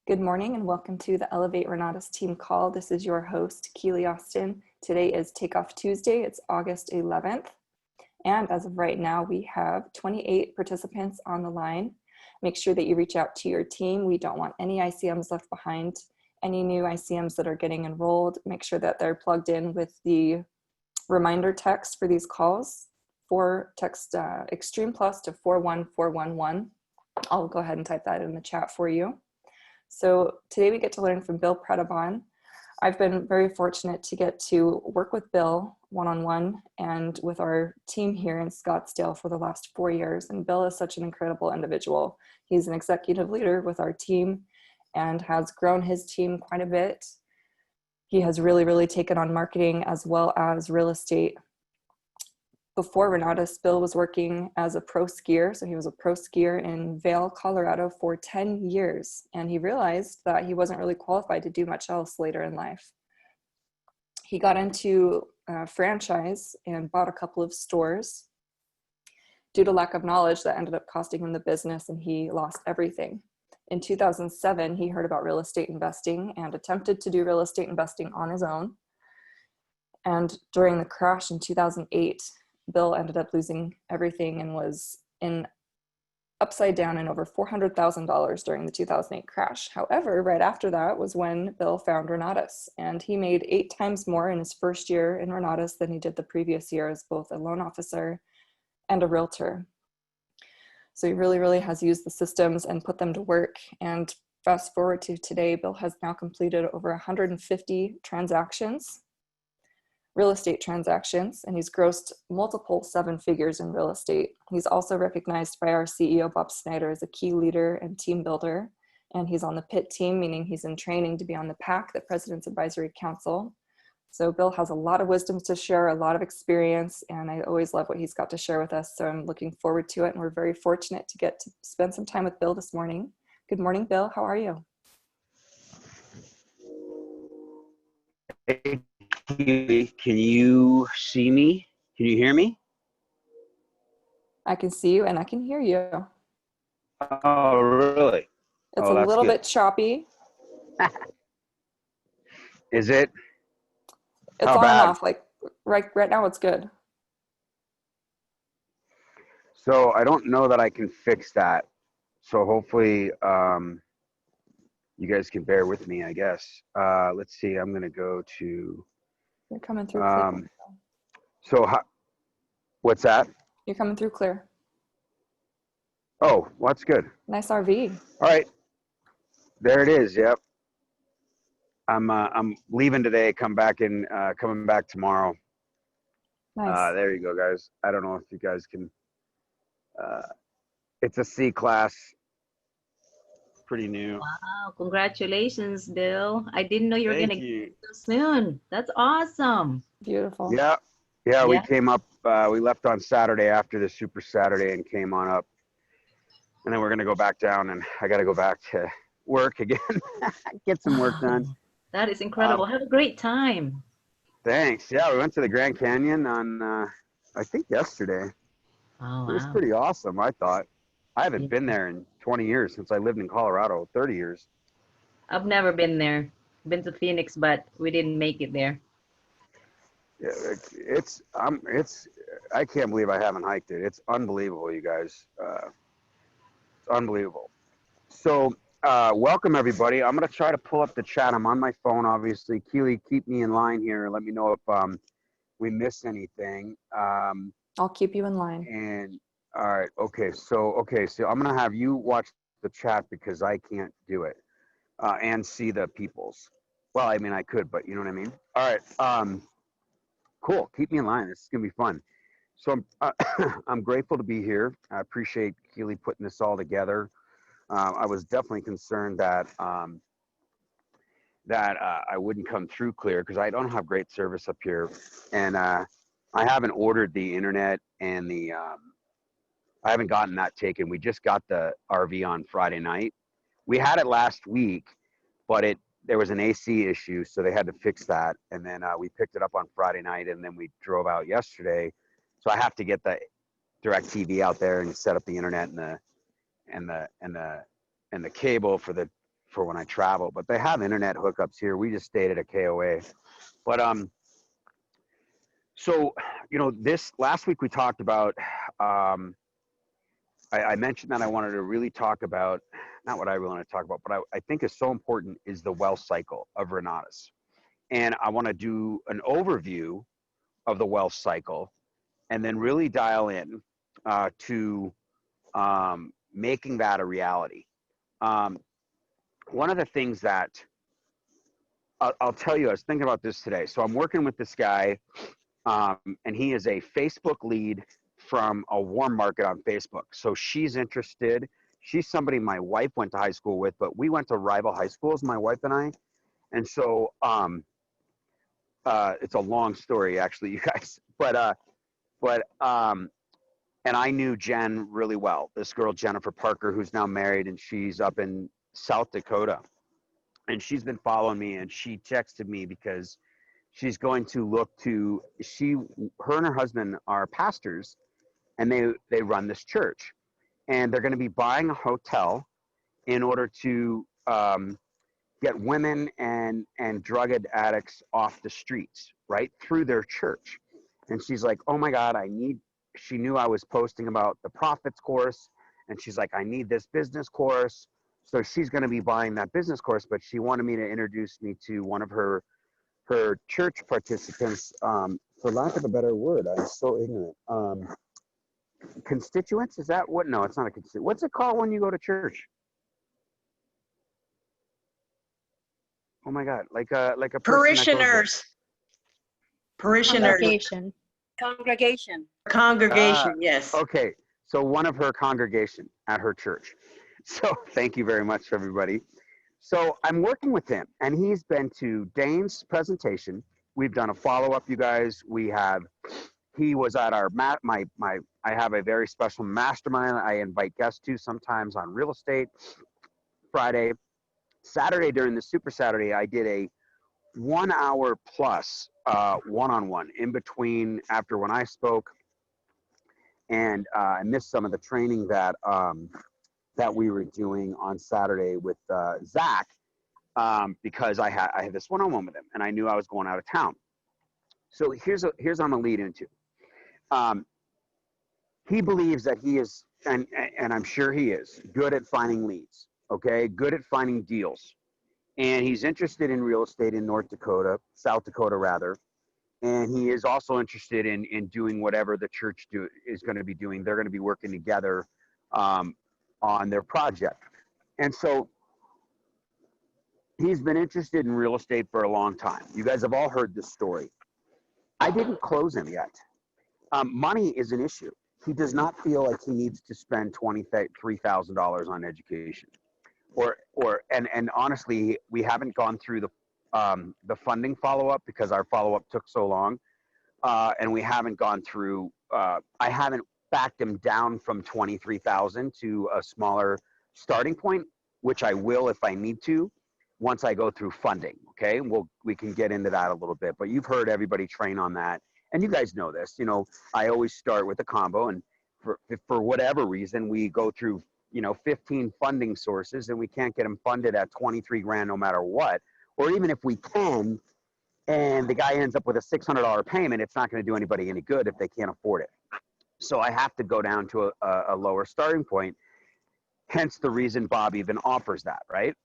Good morning and welcome to the Elevate Renatus team call. This is your host, Keely Austin. Today is Takeoff Tuesday. It's August 11th. And as of right now, we have 28 participants on the line. Make sure that you reach out to your team. We don't want any ICMs left behind. Any new ICMs that are getting enrolled, make sure that they're plugged in with the reminder text for these calls. Text Extreme Plus to 41411. I'll go ahead and type that in the chat for you. So today we get to learn from Bill Predebon. I've been very fortunate to get to work with Bill one-on-one and with our team here in Scottsdale for the last 4 years. And Bill is such an incredible individual. He's an executive leader with our team and has grown his team quite a bit. He has really taken on marketing as well as real estate. Before Renatus, Bill was working as a pro skier. So he was a pro skier in Vail, Colorado for 10 years. And he realized that he wasn't really qualified to do much else later in life. He got into franchise and bought a couple of stores. Due to lack of knowledge, that ended up costing him the business and he lost everything. In 2007, he heard about real estate investing and attempted to do real estate investing on his own. And during the crash in 2008, Bill ended up losing everything and was upside down in over $400,000 during the 2008 crash. However, right after that was when Bill found Renatus, and he made 8 times more in his first year in Renatus than he did the previous year as both a loan officer and a realtor. So he really has used the systems and put them to work. And fast forward to today, Bill has now completed over 150 transactions, real estate transactions, and he's grossed multiple 7 figures in real estate. He's also recognized by our CEO, Bob Snyder, as a key leader and team builder. And he's on the PIT team, meaning he's in training to be on the PAC, the President's Advisory Council. So Bill has a lot of wisdom to share, a lot of experience, and I always love what he's got to share with us. So I'm looking forward to it. And we're very fortunate to get to spend some time with Bill this morning. Good morning, Bill. How are you? Hey, can you see me? Can you hear me? I can see you and I can hear you. Oh, really? It's a little bit choppy. Is it? It's How on and bad? off. Like right now it's good. So I don't know that I can fix that. So hopefully you guys can bear with me, I guess. Let's see. I'm going to go to... You're coming through clear. What's that? You're coming through clear. Oh, well, that's good. Nice RV. All right. There it is. Yep. I'm leaving today, coming back tomorrow. Nice. There you go, guys. I don't know if you guys can... it's a C-class. Pretty new. Wow, congratulations, Bill. I didn't know you were going to get so soon. That's awesome. Beautiful. Yeah, we came up, we left on Saturday after the Super Saturday and came on up. And then we're going to go back down, and I got to go back to work again, get some work done. That is incredible. Have a great time. Thanks. Yeah, we went to the Grand Canyon on, I think yesterday. Oh, wow. It was pretty awesome, I thought. I haven't been there in 20 years since I lived in Colorado, 30 years. I've never been there. Been to Phoenix, but we didn't make it there. Yeah, I can't believe I haven't hiked it. It's unbelievable, you guys. It's unbelievable. So welcome, everybody. I'm going to try to pull up the chat. I'm on my phone, obviously. Keely, keep me in line here. Let me know if we miss anything. I'll keep you in line. And all right. Okay. So I'm going to have you watch the chat because I can't do it and see the people's. Well, I mean, I could, but you know what I mean? All right. Cool. Keep me in line. This is going to be fun. So I'm grateful to be here. I appreciate Keely putting this all together. I was definitely concerned that I wouldn't come through clear because I don't have great service up here. And I haven't ordered the internet and I haven't gotten that taken. We just got the RV on Friday night. We had it last week, but there was an AC issue, so they had to fix that. And then we picked it up on Friday night, and then we drove out yesterday. So I have to get the DirecTV out there and set up the internet and the cable for the for when I travel. But they have internet hookups here. We just stayed at a KOA. But so this last week we talked about. I mentioned that I wanted to really talk about, not what I really want to talk about, but I think is so important is the wealth cycle of Renatus. And I want to do an overview of the wealth cycle and then really dial in to making that a reality. One of the things that I'll tell you, I was thinking about this today. So I'm working with this guy, and he is a Facebook lead from a warm market on Facebook. So she's interested. She's somebody my wife went to high school with, but we went to rival high schools, my wife and I. And so it's a long story, actually, you guys. And I knew Jen really well. This girl, Jennifer Parker, who's now married, and she's up in South Dakota. And she's been following me, and she texted me because she's going to look to, her and her husband are pastors, and they run this church. And they're going to be buying a hotel in order to get women and drug addicts off the streets, right, through their church. And she's like, oh my God, she knew I was posting about the Prophets course, and she's like, I need this business course. So she's going to be buying that business course, but she wanted me to introduce me to one of her church participants, for lack of a better word. I'm so ignorant. Constituents? Is that what? No, it's not a constituent. What's it called when you go to church? Oh my God, like a parishioners. Congregation. Congregation, yes. Okay, so one of her congregation at her church. So thank you very much, everybody. So I'm working with him, and he's been to Dane's presentation. We've done a follow-up, you guys. He was at our I have a very special mastermind I invite guests to sometimes on real estate. Friday, Saturday during the Super Saturday, I did a 1 hour plus one-on-one in between after when I spoke, and I missed some of the training that we were doing on Saturday with Zach, because I had this one-on-one with him, and I knew I was going out of town. So here's what I'm gonna lead into. He believes that he is, and I'm sure he is, good at finding leads, okay? Good at finding deals. And he's interested in real estate in South Dakota rather. And he is also interested in doing whatever the church is going to be doing. They're going to be working together on their project. And so he's been interested in real estate for a long time. You guys have all heard this story. I didn't close him yet. Money is an issue. He does not feel like he needs to spend $23,000 on education. And honestly, we haven't gone through the funding follow-up because our follow-up took so long, and we haven't gone through. I haven't backed him down from 23,000 to a smaller starting point, which I will if I need to, once I go through funding. Okay, we can get into that a little bit, but you've heard everybody train on that, and you guys know this. I always start with a combo, and for whatever reason, we go through 15 funding sources, and we can't get them funded at 23 grand no matter what. Or even if we can, and the guy ends up with a $600 payment, it's not going to do anybody any good if they can't afford it. So I have to go down to a lower starting point. Hence the reason Bob even offers that, right?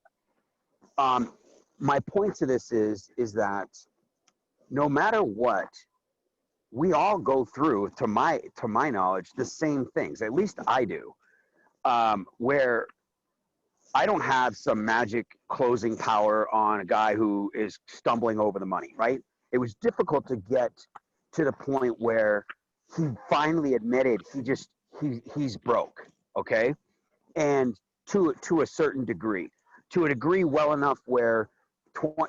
My point to this is that no matter what, we all go through, to my knowledge, the same things. At least I do. Where I don't have some magic closing power on a guy who is stumbling over the money, right? It was difficult to get to the point where he finally admitted he's broke, okay? And to a certain degree, to a degree well enough where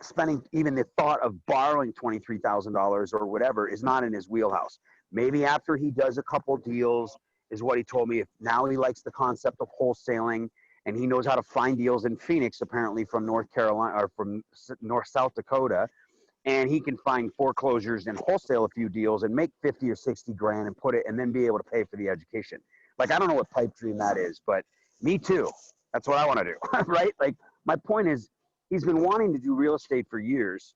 spending even the thought of borrowing $23,000 or whatever is not in his wheelhouse. Maybe after he does a couple deals, is what he told me. If now he likes the concept of wholesaling, and he knows how to find deals in Phoenix, apparently from North Carolina or from South Dakota, and he can find foreclosures and wholesale a few deals and make 50 or 60 grand and put it, and then be able to pay for the education. Like, I don't know what pipe dream that is, but me too. That's what I want to do, right? Like, my point is, he's been wanting to do real estate for years,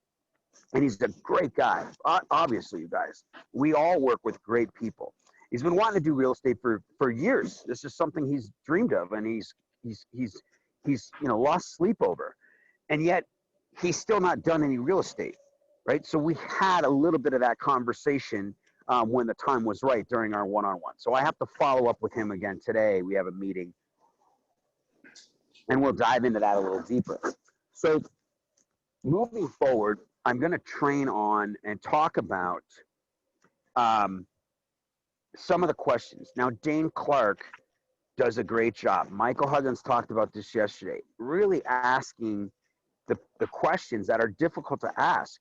and he's a great guy. Obviously, you guys, we all work with great people. He's been wanting to do real estate for years. This is something he's dreamed of, and he's lost sleep over, and yet he's still not done any real estate, right? So we had a little bit of that conversation when the time was right during our one-on-one. So I have to follow up with him again today. We have a meeting, and we'll dive into that a little deeper. So moving forward, I'm going to train on and talk about some of the questions. Now, Dane Clark does a great job. Michael Huggins talked about this yesterday, really asking the questions that are difficult to ask,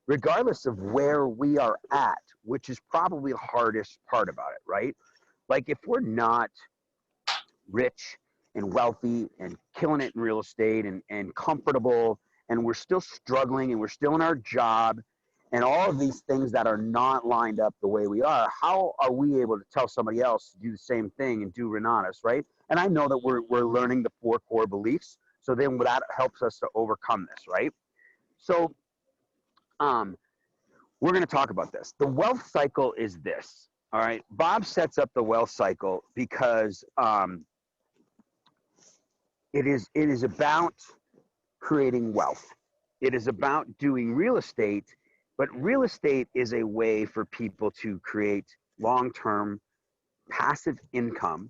regardless of where we are at, which is probably the hardest part about it, right? Like, if we're not rich and wealthy and killing it in real estate and comfortable, and we're still struggling and we're still in our job and all of these things that are not lined up the way we are, how are we able to tell somebody else to do the same thing and do Renatus, right? And I know that we're learning the 4 core beliefs, so then that helps us to overcome this, right? So we're going to talk about this. The wealth cycle is this, all right? Bob sets up the wealth cycle because it is about creating wealth. It is about doing real estate, but real estate is a way for people to create long-term passive income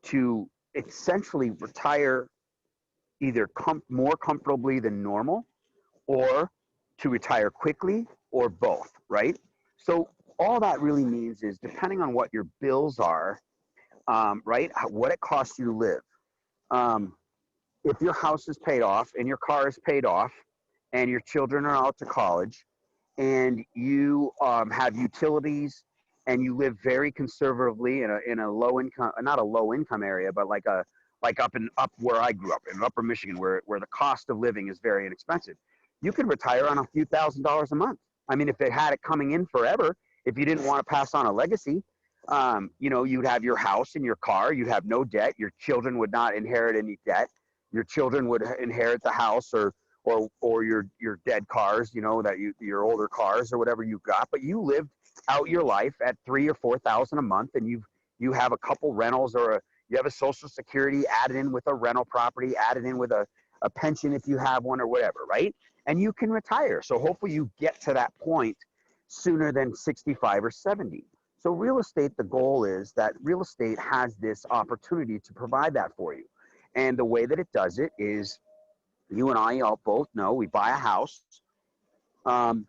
to essentially retire either more comfortably than normal, or to retire quickly, or both, right? So all that really means is, depending on what your bills are, right, what it costs you to live. If your house is paid off and your car is paid off and your children are out to college and you have utilities and you live very conservatively in a low income, not a low income area, but like up where I grew up in Upper Michigan, where the cost of living is very inexpensive, you could retire on a few $1,000s a month. I mean, if it had it coming in forever, if you didn't want to pass on a legacy, you'd have your house and your car, you'd have no debt, your children would not inherit any debt. Your children would inherit the house or your dead cars, your older cars or whatever you've got. But you lived out your life at $3,000 or $4,000 a month, and you have a couple rentals, or you have a Social Security added in with a rental property, added in with a pension if you have one or whatever, right? And you can retire. So hopefully you get to that point sooner than 65 or 70. So real estate, the goal is that real estate has this opportunity to provide that for you. And the way that it does it is, you and I all both know, we buy a house, and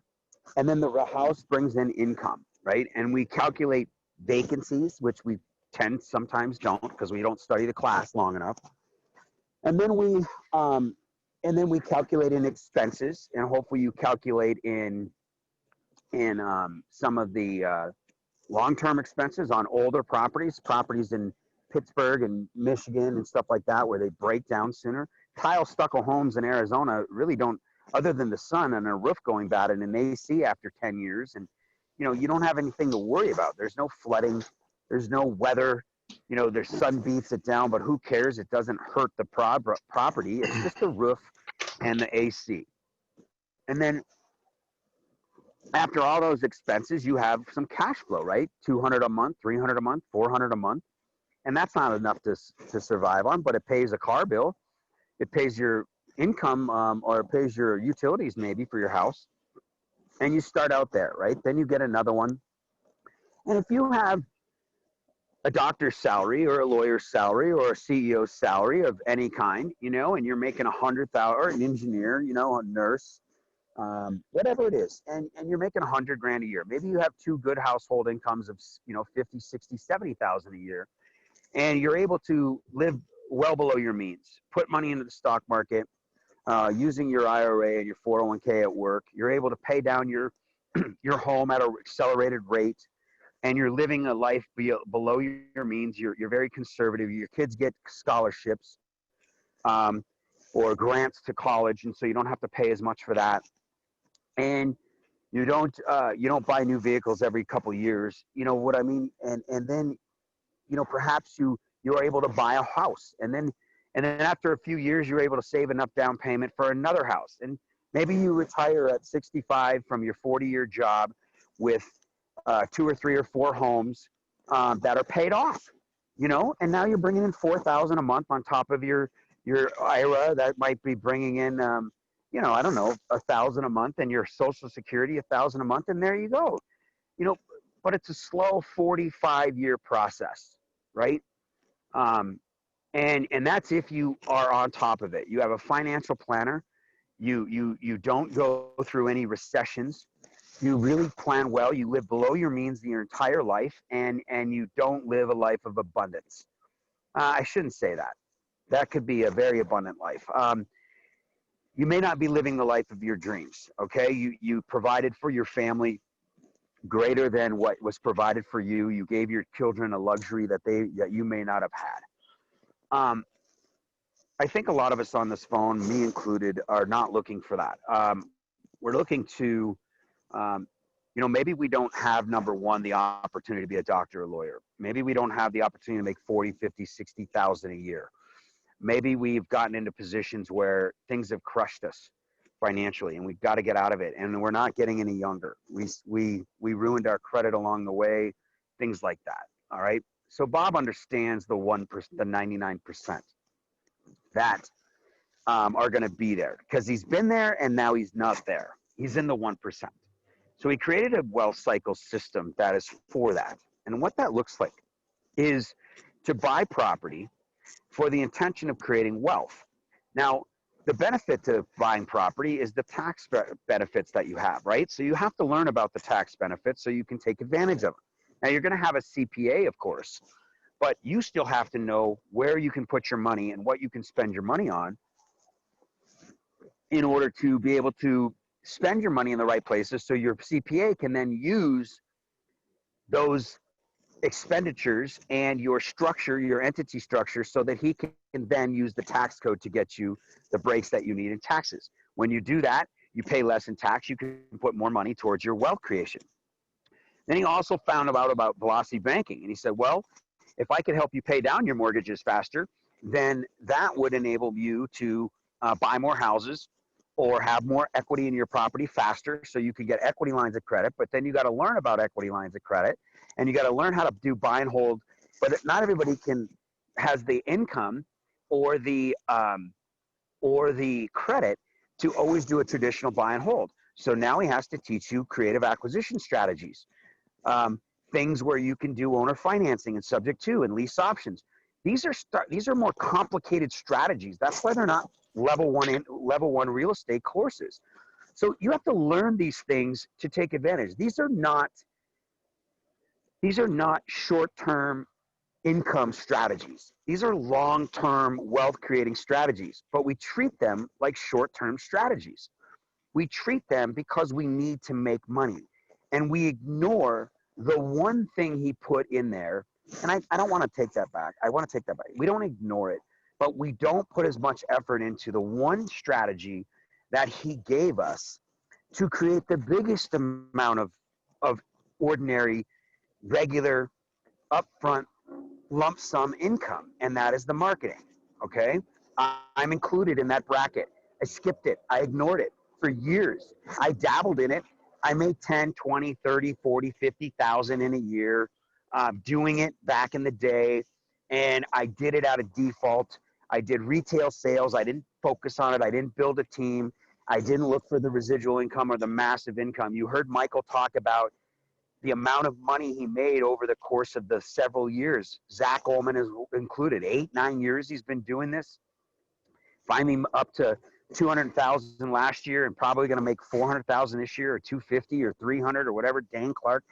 then the house brings in income, right? And we calculate vacancies, which we sometimes don't, because we don't study the class long enough. And then we calculate in expenses, and hopefully you calculate in some of the long-term expenses on older properties in Pittsburgh and Michigan and stuff like that, where they break down sooner. Tile stucco homes in Arizona really don't, other than the sun and a roof going bad and an AC after 10 years. And, you don't have anything to worry about. There's no flooding. There's no weather. Their sun beats it down, but who cares? It doesn't hurt the property. It's just the roof and the AC. And then after all those expenses, you have some cash flow, right? $200 a month, $300 a month, $400 a month. And that's not enough to survive on, but it pays a car bill. It pays your income, or it pays your utilities maybe for your house. And you start out there, right? Then you get another one. And if you have a doctor's salary or a lawyer's salary or a CEO's salary of any kind, and you're making $100,000, or an engineer, a nurse, whatever it is, and you're making $100,000 a year. Maybe you have 2 good household incomes of, 50, 60, 70,000 a year. And you're able to live well below your means, put money into the stock market, using your IRA and your 401k at work. You're able to pay down your home at an accelerated rate, and you're living a life below your means. You're very conservative. Your kids get scholarships or grants to college, and so you don't have to pay as much for that. And you don't buy new vehicles every couple of years. You know what I mean? And then perhaps you're able to buy a house, and And then after a few years, you're able to save enough down payment for another house. And maybe you retire at 65 from your 40-year job with 2 or 3 or 4 homes that are paid off, and now you're bringing in $4,000 a month on top of your IRA that might be bringing in, I don't know, $1,000 a month, and your Social Security $1,000 a month, and there you go, but it's a slow 45-year process, right? And that's if you are on top of it. You have a financial planner. You don't go through any recessions. You really plan well. You live below your means your entire life, and you don't live a life of abundance. I shouldn't say that. That could be a very abundant life. You may not be living the life of your dreams, okay? You provided for your family greater than what was provided for you. You gave your children a luxury that you may not have had. I think a lot of us on this phone, me included, are not looking for that. We're looking to, maybe we don't have, number one, the opportunity to be a doctor or lawyer. Maybe we don't have the opportunity to make 40, 50, 60,000 a year. Maybe we've gotten into positions where things have crushed us financially, and we've got to get out of it. And we're not getting any younger. We ruined our credit along the way, things like that. All right. So Bob understands the 1%, the 99% that are going to be there, because he's been there and now he's not there. He's in the 1%. So he created a wealth cycle system that is for that. And what that looks like is to buy property for the intention of creating wealth. Now, the benefit to buying property is the tax benefits that you have, right? So you have to learn about the tax benefits so you can take advantage of them. Now, you're going to have a CPA, of course, but you still have to know where you can put your money and what you can spend your money on in order to be able to spend your money in the right places, so your CPA can then use those expenditures and your structure, your entity structure, so that he can then use the tax code to get you the breaks that you need in taxes. When you do that, you pay less in tax, you can put more money towards your wealth creation. Then he also found out about velocity banking, and he said, well, if I could help you pay down your mortgages faster, then that would enable you to buy more houses or have more equity in your property faster, so you can get equity lines of credit. But then you got to learn about equity lines of credit, and you got to learn how to do buy and hold. But not everybody has the income or the credit to always do a traditional buy and hold. So now he has to teach you creative acquisition strategies, things where you can do owner financing and subject to and lease options. These are more complicated strategies. That's why they're not level one real estate courses. So you have to learn these things to take advantage. These are not short-term income strategies. These are long-term wealth creating strategies, but we treat them like short-term strategies. We treat them because we need to make money, and we ignore the one thing he put in there. And I don't want to take that back. I want to take that back. We don't ignore it, but we don't put as much effort into the one strategy that he gave us to create the biggest amount of ordinary, regular, upfront, lump sum income, and that is the marketing, okay? I'm included in that bracket. I skipped it. I ignored it for years. I dabbled in it. I made 10, 20, 30, 40, 50,000 in a year doing it back in the day, and I did it out of default. I did retail sales. I didn't focus on it. I didn't build a team. I didn't look for the residual income or the massive income. You heard Michael talk about the amount of money he made over the course of the several years. Zach Ullman is included. 8, 9 years he's been doing this. Finally up to 200,000 last year, and probably going to make 400,000 this year, or 250 or 300 or whatever. Dan Clark,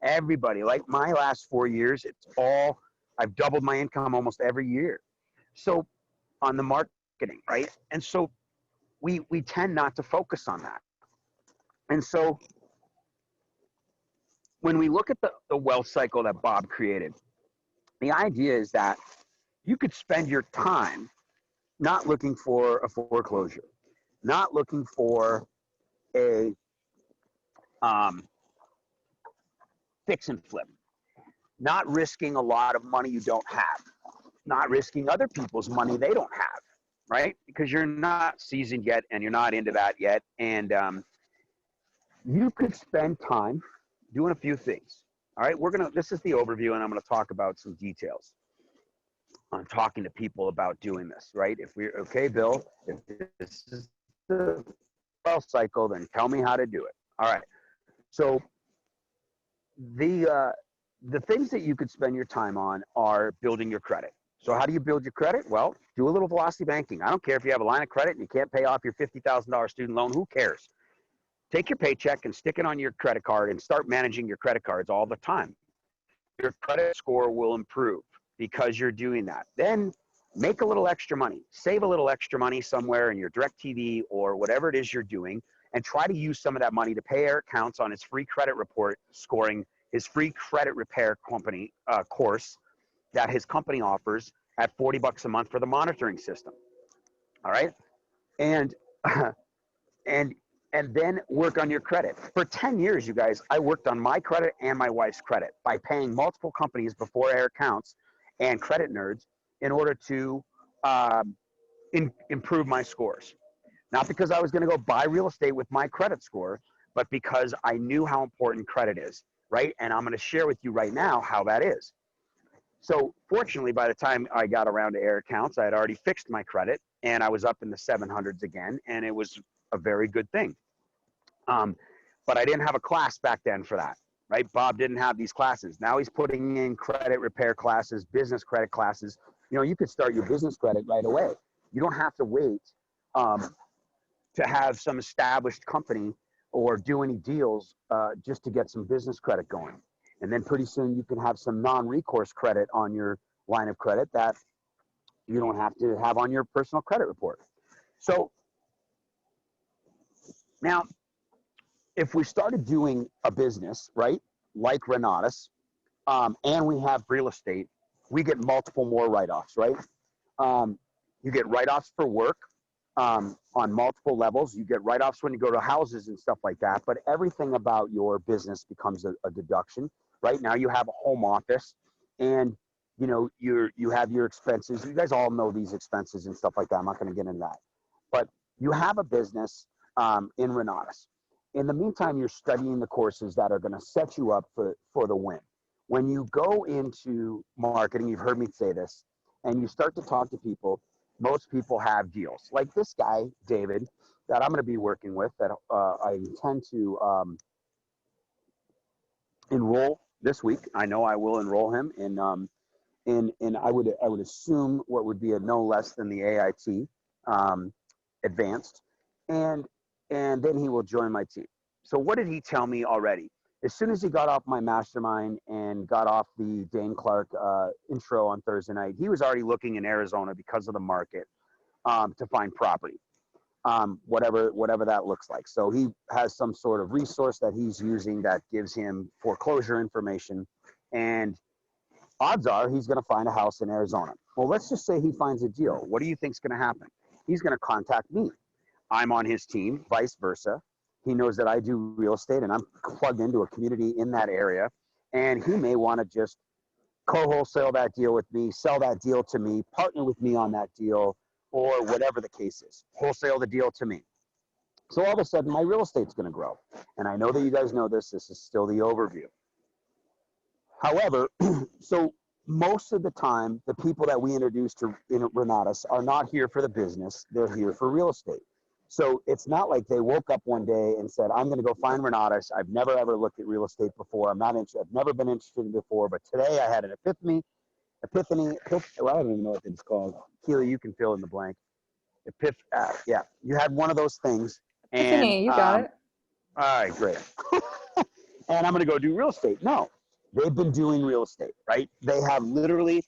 everybody. Like my last 4 years, I've doubled my income almost every year. So on the marketing, right? And so we tend not to focus on that. And so when we look at the wealth cycle that Bob created, the idea is that you could spend your time not looking for a foreclosure, not looking for a fix and flip, not risking a lot of money you don't have. not risking other people's money they don't have, right? Because you're not seasoned yet and you're not into that yet. And you could spend time doing a few things. All right, this is the overview, and I'm gonna talk about some details on talking to people about doing this, right? If we're okay, Bill, if this is the cycle, then tell me how to do it. All right. So the things that you could spend your time on are building your credit. So how do you build your credit? Well, do a little velocity banking. I don't care if you have a line of credit and you can't pay off your $50,000 student loan. Who cares? Take your paycheck and stick it on your credit card and start managing your credit cards all the time. Your credit score will improve because you're doing that. Then make a little extra money. Save a little extra money somewhere in your DirecTV or whatever it is you're doing, and try to use some of that money to pay Eric Counts on his free credit report scoring, his free credit repair company course that his company offers at $40 a month for the monitoring system. All right. And, and then work on your credit. For 10 years, you guys, I worked on my credit and my wife's credit by paying multiple companies before Eric Counts and Credit Nerds in order to improve my scores. Not because I was going to go buy real estate with my credit score, but because I knew how important credit is, right? And I'm going to share with you right now how that is. So fortunately, by the time I got around to Eric Counts, I had already fixed my credit and I was up in the 700s again, and it was a very good thing. But I didn't have a class back then for that, right? Bob didn't have these classes. Now he's putting in credit repair classes, business credit classes. You know, you could start your business credit right away. You don't have to wait to have some established company or do any deals just to get some business credit going. And then pretty soon you can have some non-recourse credit on your line of credit that you don't have to have on your personal credit report. So now, if we started doing a business, right, like Renatus, and we have real estate, we get multiple more write-offs, right? You get write-offs for work on multiple levels. You get write-offs when you go to houses and stuff like that, but everything about your business becomes a deduction. Right now you have a home office, and you know you have your expenses. You guys all know these expenses and stuff like that. I'm not going to get into that, but you have a business in Renatus. In the meantime, you're studying the courses that are going to set you up for the win. When you go into marketing, you've heard me say this, and you start to talk to people, most people have deals. Like this guy, David, that I'm going to be working with, that I intend to enroll this week. I know I will enroll him in I would assume what would be a no less than the AIT advanced, and then he will join my team. So what did he tell me already? As soon as he got off my mastermind and got off the Dane Clark intro on Thursday night, he was already looking in Arizona because of the market to find property, whatever that looks like. So he has some sort of resource that he's using that gives him foreclosure information, and odds are he's going to find a house in Arizona. Well, let's just say he finds a deal. What do you think is going to happen? He's going to contact me. I'm on his team, vice versa. He knows that I do real estate and I'm plugged into a community in that area. And he may want to just co-wholesale that deal with me, sell that deal to me, partner with me on that deal, or whatever the case is. Wholesale the deal to me. So all of a sudden, my real estate's going to grow. And I know that you guys know this. This is still the overview. However, so most of the time, the people that we introduce to Renatus are not here for the business. They're here for real estate. So it's not like they woke up one day and said, I'm going to go find Renatus. I've never, ever looked at real estate before. I've never been interested in before. But today I had an epiphany. Well, I don't even know what it's called. Keely, you can fill in the blank. Yeah, you had one of those things. Tiffany, you got it. All right, great. And I'm going to go do real estate. No, they've been doing real estate, right? They have literally,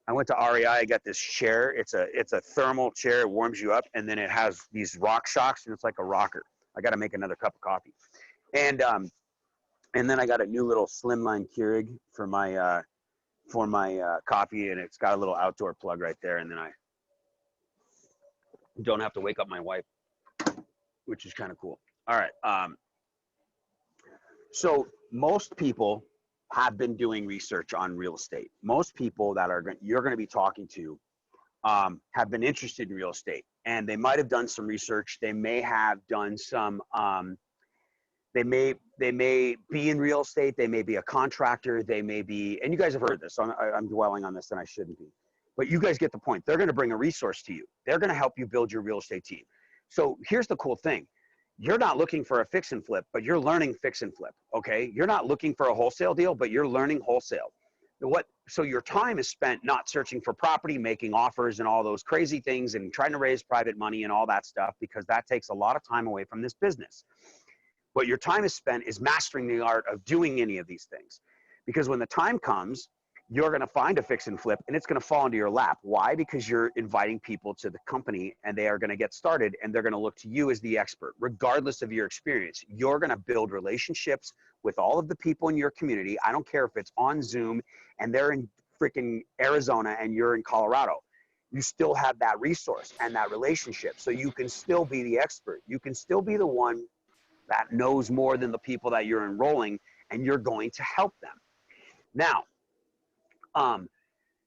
I went to REI, I got this chair. It's a thermal chair. It warms you up, and then it has these rock shocks, and it's like a rocker. I got to make another cup of coffee. And then I got a new little slimline Keurig for my coffee, and it's got a little outdoor plug right there, and then I don't have to wake up my wife, which is kind of cool. All right. So most people have been doing research on real estate. Most people that you're going to be talking to have been interested in real estate, and they might have done some research. They may have done some. They may be in real estate. They may be a contractor. They may be, and you guys have heard this. So I'm dwelling on this, and I shouldn't be. But you guys get the point. They're going to bring a resource to you. They're going to help you build your real estate team. So here's the cool thing. You're not looking for a fix and flip, but you're learning fix and flip, okay? You're not looking for a wholesale deal, but you're learning wholesale. So your time is spent not searching for property, making offers and all those crazy things and trying to raise private money and all that stuff, because that takes a lot of time away from this business. What your time is spent is mastering the art of doing any of these things. Because when the time comes, you're going to find a fix and flip and it's going to fall into your lap. Why? Because you're inviting people to the company and they are going to get started and they're going to look to you as the expert, regardless of your experience. You're going to build relationships with all of the people in your community. I don't care if it's on Zoom and they're in freaking Arizona and you're in Colorado. You still have that resource and that relationship. So you can still be the expert. You can still be the one that knows more than the people that you're enrolling, and you're going to help them. Now,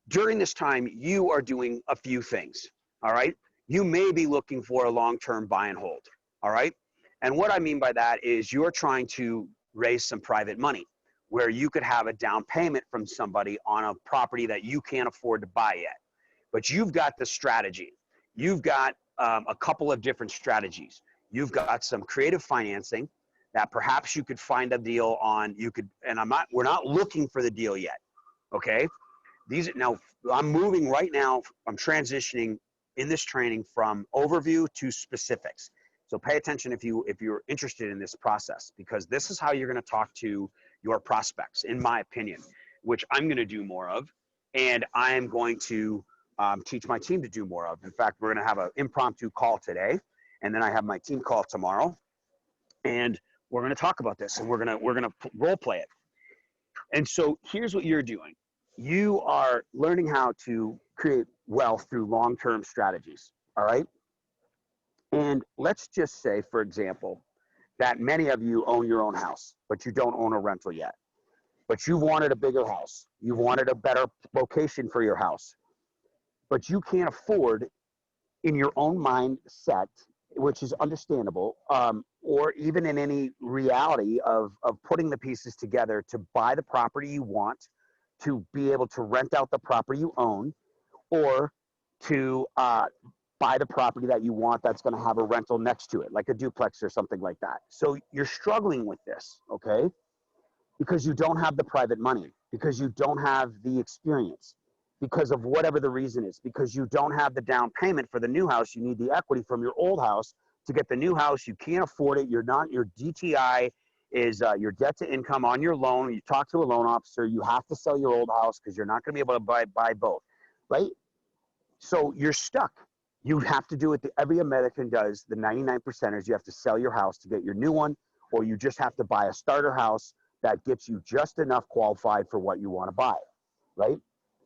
during this time, you are doing a few things, all right? You may be looking for a long-term buy and hold, all right? And what I mean by that is you're trying to raise some private money where you could have a down payment from somebody on a property that you can't afford to buy yet. But you've got the strategy. You've got a couple of different strategies. You've got some creative financing that perhaps you could find a deal on. We're not looking for the deal yet, okay? Now, I'm moving right now. I'm transitioning in this training from overview to specifics. So pay attention if you're interested in this process, because this is how you're going to talk to your prospects, in my opinion, which I'm going to do more of, and I am going to teach my team to do more of. In fact, we're going to have an impromptu call today, and then I have my team call tomorrow, and we're going to talk about this, and we're going to role play it. And so here's what you're doing. You are learning how to create wealth through long-term strategies, all right? And let's just say, for example, that many of you own your own house, but you don't own a rental yet. But you wanted a bigger house. You wanted a better location for your house. But you can't afford, in your own mindset, which is understandable, or even in any reality of putting the pieces together to buy the property you want, to be able to rent out the property you own, or to buy the property that you want that's going to have a rental next to it, like a duplex or something like that. So you're struggling with this, okay? Because you don't have the private money, because you don't have the experience, because of whatever the reason is, because you don't have the down payment for the new house. You need the equity from your old house to get the new house. You can't afford it. Your DTI is your debt to income on your loan. You talk to a loan officer. You have to sell your old house because you're not going to be able to buy both, right? So you're stuck. You have to do it. Every American does. The 99%ers, you have to sell your house to get your new one, or you just have to buy a starter house that gets you just enough qualified for what you want to buy, right?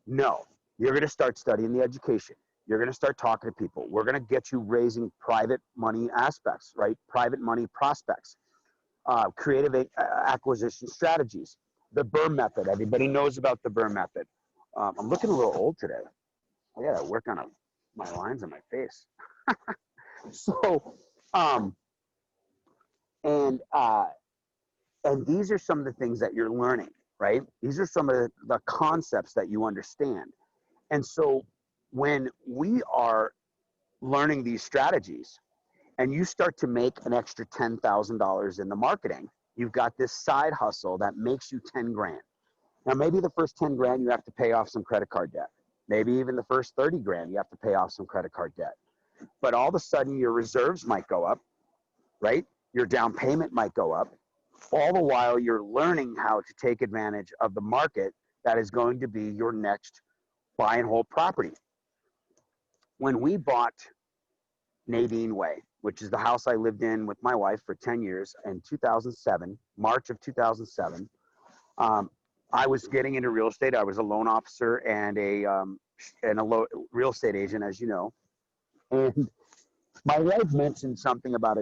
No, you're going to start studying the education. You're going to start talking to people. We're going to get you raising private money aspects, right? Private money prospects, creative acquisition strategies, the Burr method. Everybody knows about the Burr method. I'm looking a little old today. I got to work on my lines on my face. So, and these are some of the things that you're learning, right? These are some of the concepts that you understand. And so when we are learning these strategies and you start to make an extra $10,000 in the marketing, you've got this side hustle that makes you 10 grand. Now, maybe the first 10 grand, you have to pay off some credit card debt. Maybe even the first 30 grand, you have to pay off some credit card debt. But all of a sudden your reserves might go up, right? Your down payment might go up. All the while you're learning how to take advantage of the market that is going to be your next buy and hold property. When we bought Nadine Way, which is the house I lived in with my wife for 10 years in 2007, March of 2007, I was getting into real estate. I was a loan officer and a real estate agent, as you know. And my wife mentioned something about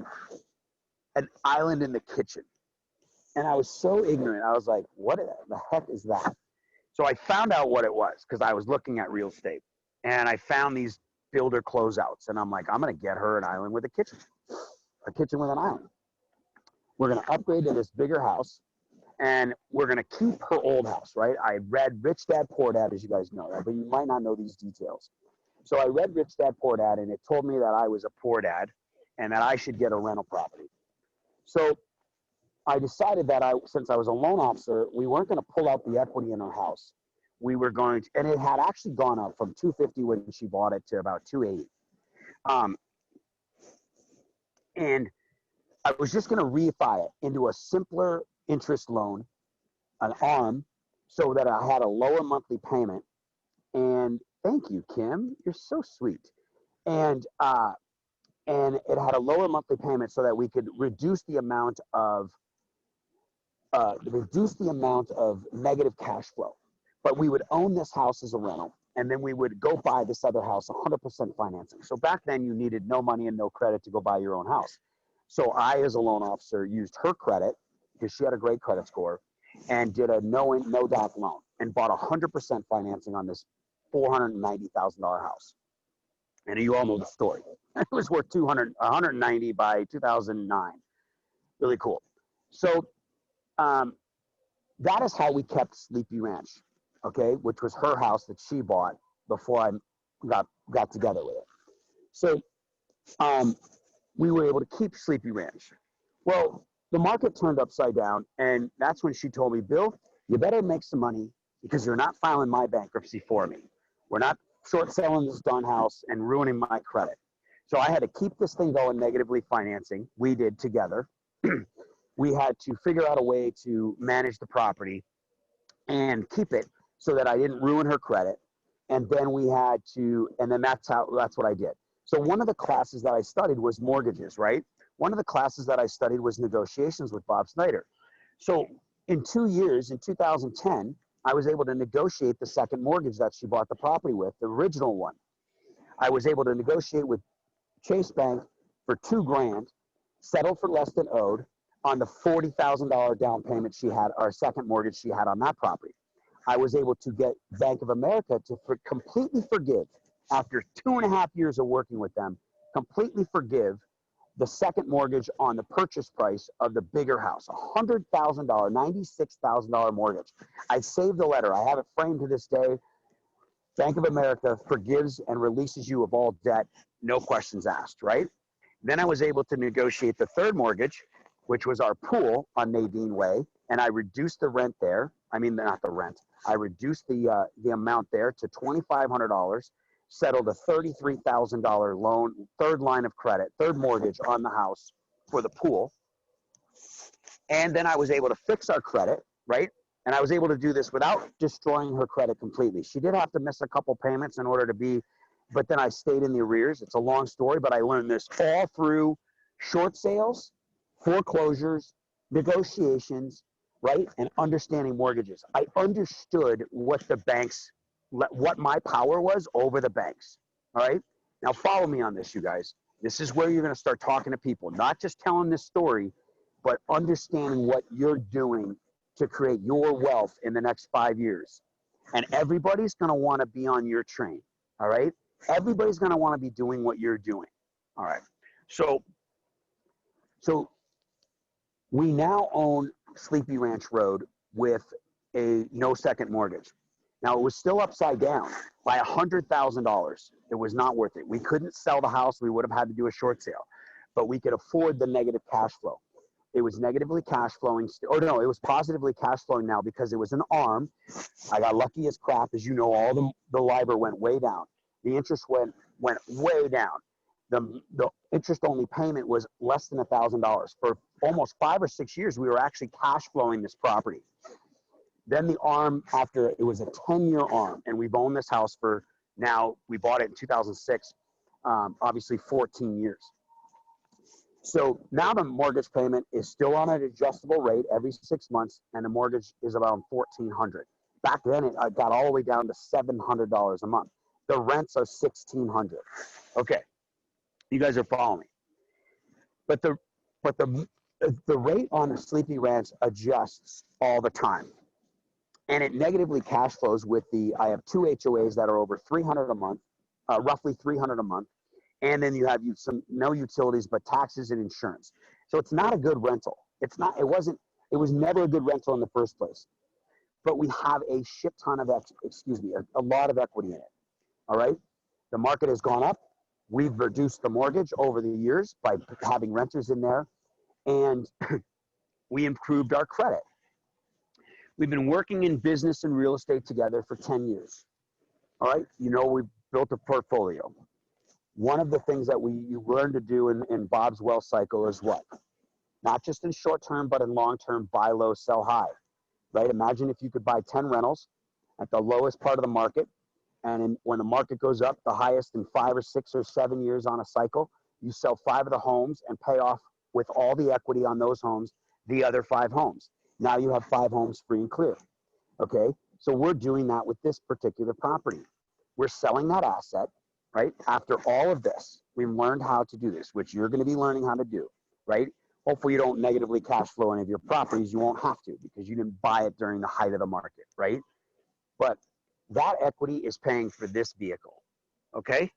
an island in the kitchen. And I was so ignorant. I was like, what the heck is that? So I found out what it was because I was looking at real estate. And I found these builder closeouts. And I'm like, I'm going to get her an island with a kitchen with an island. We're going to upgrade to this bigger house. And we're going to keep her old house, right? I read Rich Dad, Poor Dad, as you guys know, right? But you might not know these details. So I read Rich Dad, Poor Dad, and it told me that I was a poor dad and that I should get a rental property. So I decided that since I was a loan officer, we weren't going to pull out the equity in our house. We were going to, and it had actually gone up from 250 when she bought it to about 280. And I was just going to refi it into a simpler interest loan, an ARM, so that I had a lower monthly payment. And thank you, Kim. You're so sweet. And it had a lower monthly payment so that we could reduce the amount of negative cash flow. But we would own this house as a rental, and then we would go buy this other house 100% financing. So back then you needed no money and no credit to go buy your own house. So I, as a loan officer, used her credit because she had a great credit score and did a no doc loan and bought 100% financing on this $490,000 house. And you all know the story. It was worth 190 by 2009. Really cool. So that is how we kept Sleepy Ranch, okay, which was her house that she bought before I got together with it. So we were able to keep Sleepy Ranch. Well, the market turned upside down, and that's when she told me, Bill, you better make some money because you're not filing my bankruptcy for me. We're not short selling this darn house and ruining my credit. So I had to keep this thing going, negatively financing. We did together. We had to figure out a way to manage the property and keep it so that I didn't ruin her credit. And then that's what I did. So one of the classes that I studied was mortgages, right? One of the classes that I studied was negotiations with Bob Snyder. So in 2 years, in 2010, I was able to negotiate the second mortgage that she bought the property with, the original one. I was able to negotiate with Chase Bank for $2,000, settled for less than owed on the $40,000 down payment she had, our second mortgage she had on that property. I was able to get Bank of America to completely forgive, after 2.5 years of working with them, completely forgive the second mortgage on the purchase price of the bigger house, $100,000, $96,000 mortgage. I saved the letter. I have it framed to this day. Bank of America forgives and releases you of all debt, no questions asked, right? Then I was able to negotiate the third mortgage, which was our pool on Nadine Way, and I reduced the rent there. I mean, not the rent. I reduced the amount there to $2,500, settled a $33,000 loan, third line of credit, third mortgage on the house for the pool. And then I was able to fix our credit, right? And I was able to do this without destroying her credit completely. She did have to miss a couple payments in order to be, but then I stayed in the arrears. It's a long story, but I learned this all through short sales, foreclosures, negotiations, right? And understanding mortgages. I understood what my power was over the banks, all right? Now follow me on this, you guys. This is where you're going to start talking to people, not just telling this story, but understanding what you're doing to create your wealth in the next 5 years. And everybody's going to want to be on your train, all right? Everybody's going to want to be doing what you're doing, all right? So we now own Sleepy Ranch Road with a no second mortgage. Now, it was still upside down by $100,000. It was not worth it. We couldn't sell the house. We would have had to do a short sale, but we could afford the negative cash flow. It was negatively cash flowing. It was positively cash flowing now because it was an ARM. I got lucky as crap. As you know, all the LIBOR went way down. The interest went way down. The interest only payment was less than $1,000. For almost 5 or 6 years, we were actually cash flowing this property. Then the ARM, after it was a 10-year ARM, and we've owned this house for now, we bought it in 2006, obviously 14 years. So now the mortgage payment is still on an adjustable rate every 6 months, and the mortgage is around $1,400. Back then, it got all the way down to $700 a month. The rents are $1,600. Okay, you guys are following me. But the the rate on a Sleepy Ranch adjusts all the time. And it negatively cash flows with I have 2 HOAs that are over 300 a month, roughly 300 a month. And then you have no utilities, but taxes and insurance. So it's not a good rental. It was never a good rental in the first place. But we have a shit ton of, a lot of equity in it. All right. The market has gone up. We've reduced the mortgage over the years by having renters in there. And we improved our credit. We've been working in business and real estate together for 10 years. All right. We've built a portfolio. One of the things that you learn to do in Bob's wealth cycle is what? Not just in short term, but in long term, buy low, sell high. Right? Imagine if you could buy 10 rentals at the lowest part of the market. And when the market goes up, the highest in 5 or 6 or 7 years on a cycle, you sell 5 of the homes and pay off with all the equity on those homes, the other 5 homes. Now you have 5 homes free and clear. Okay. So we're doing that with this particular property. We're selling that asset, right? After all of this, we've learned how to do this, which you're going to be learning how to do, right? Hopefully you don't negatively cash flow any of your properties. You won't have to because you didn't buy it during the height of the market, right? But that equity is paying for this vehicle, okay?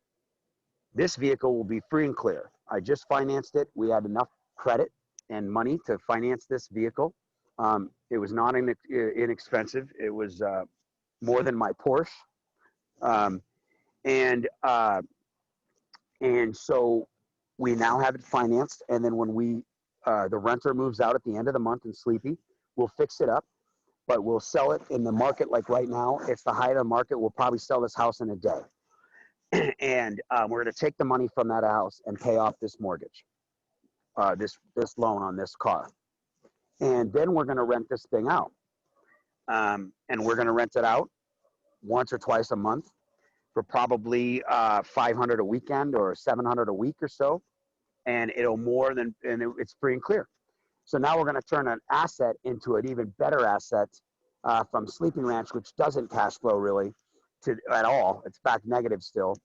This vehicle will be free and clear. I just financed it. We had enough credit and money to finance this vehicle. It was not inexpensive. It was more than my Porsche. And so we now have it financed. And then when the renter moves out at the end of the month in Sleepy, we'll fix it up, but we'll sell it in the market. Like right now, it's the height of the market. We'll probably sell this house in a day. And we're going to take the money from that house and pay off this mortgage, this loan on this car. And then we're going to rent this thing out. And we're going to rent it out once or twice a month for probably $500 a weekend or $700 a week or so. And it's free and clear. So now we're going to turn an asset into an even better asset from Sleeping Ranch, which doesn't cash flow really at all. It's back negative still,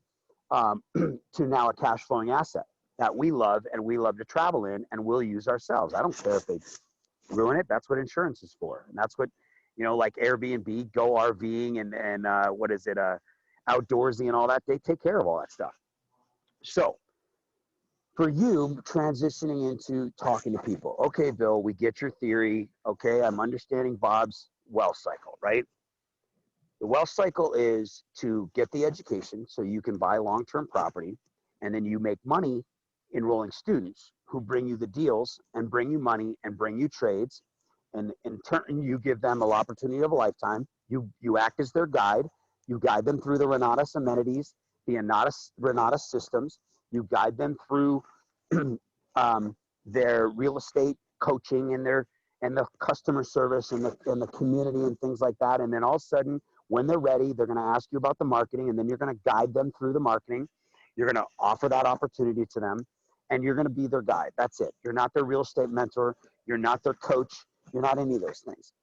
to now a cash flowing asset that we love and we love to travel in and we'll use ourselves. I don't care if they ruin it. That's what insurance is for. And that's what, like Airbnb, Go RVing and Outdoorsy and all that, they take care of all that stuff. So for you, transitioning into talking to people. Okay, Bill, we get your theory. Okay, I'm understanding Bob's wealth cycle, right? The wealth cycle is to get the education so you can buy long-term property, and then you make money enrolling students who bring you the deals and bring you money and bring you trades. And in turn, you give them an opportunity of a lifetime. You act as their guide. You guide them through the Renatus amenities, the Renatus systems. You guide them through their real estate coaching and the customer service and the community and things like that. And then all of a sudden, when they're ready, they're going to ask you about the marketing, and then you're going to guide them through the marketing. You're going to offer that opportunity to them, and you're going to be their guide. That's it. You're not their real estate mentor. You're not their coach. You're not any of those things,